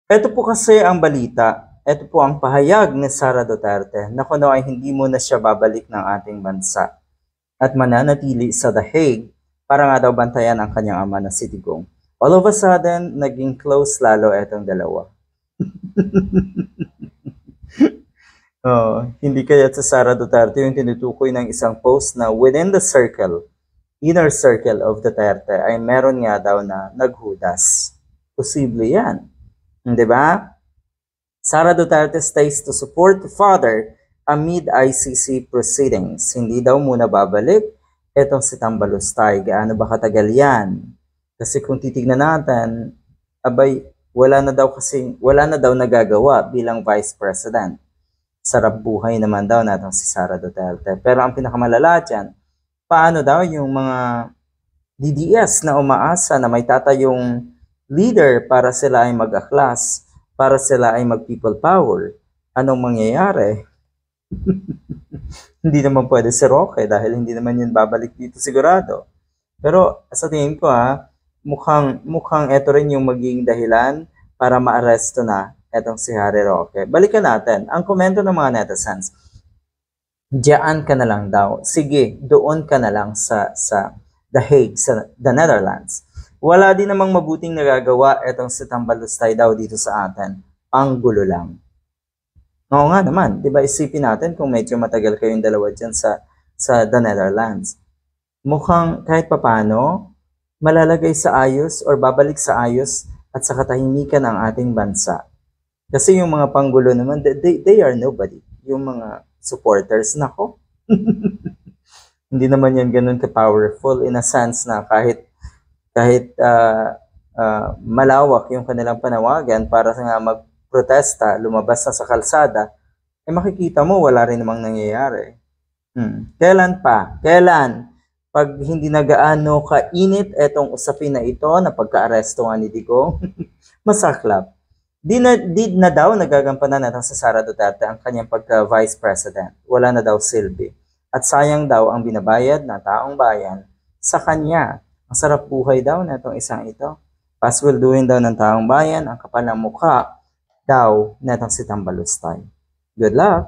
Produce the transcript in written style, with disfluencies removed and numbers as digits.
Ito po kasi ang balita. Ito po ang pahayag ni Sara Duterte na kuno ay hindi muna siya babalik ng ating bansa at mananatili sa The Hague para nga daw bantayan ang kanyang ama na si Digong. All of a sudden, naging close lalo etong dalawa. Hindi kaya sa Sara Duterte yung tinutukoy ng isang post na within the circle, inner circle of Duterte ay meron nga daw na naghudas. Posible yan. Di ba? Sara Duterte stays to support the father amid ICC proceedings. Hindi daw muna babalik etong si Tambalustay. Gaano ba katagal yan? Kasi kung titignan natin, abay, wala na daw nagagawa bilang Vice President. Sarap buhay naman daw natin si Sara Duterte. Pero ang pinakamalala dyan, paano daw yung mga DDS na umaasa na may tatayong leader para sila ay mag-aklas, para sila ay mag-people power? Anong mangyayari? Hindi naman pwede si Roque dahil hindi naman yun babalik dito sigurado. Pero sa tingin ko mukhang ito rin yung magiging dahilan para maaresto na etong si Harry Roque. Balikan natin ang komento ng mga netizens. Diyan ka na lang daw. Sige, doon ka na lang sa The Hague, sa the Netherlands. Wala din namang mabuting nagagawa etong si Tambalustay daw dito sa atin. Ang gulo lang. Oo nga naman, di ba isipin natin kung medyo matagal kayong dalawa dyan sa the Netherlands. Mukhang kahit papano, malalagay sa ayos or babalik sa ayos at sa katahimikan ng ating bansa. Kasi yung mga panggulo naman, they are nobody. Yung mga supporters, nako. Hindi naman yan ganun ka-powerful in a sense na kahit malawak yung kanilang panawagan para nga magprotesta, lumabas na sa kalsada, makikita mo wala rin namang nangyayari. Kailan pa? Kailan? Pag hindi na gaano kainit etong usapin na ito na pagka-aresto nga ni Digong, masaklap. Di na daw nagagampanan natin sa Sara Duterte ang kanyang pagka-vice president. Wala na daw silbi. At sayang daw ang binabayad na taong bayan sa kanya. Ang sarap buhay daw na itong isang ito. Paswelduhin daw ng taong bayan, ang kapal ng mukha daw na itong si Tambalustay. Good luck!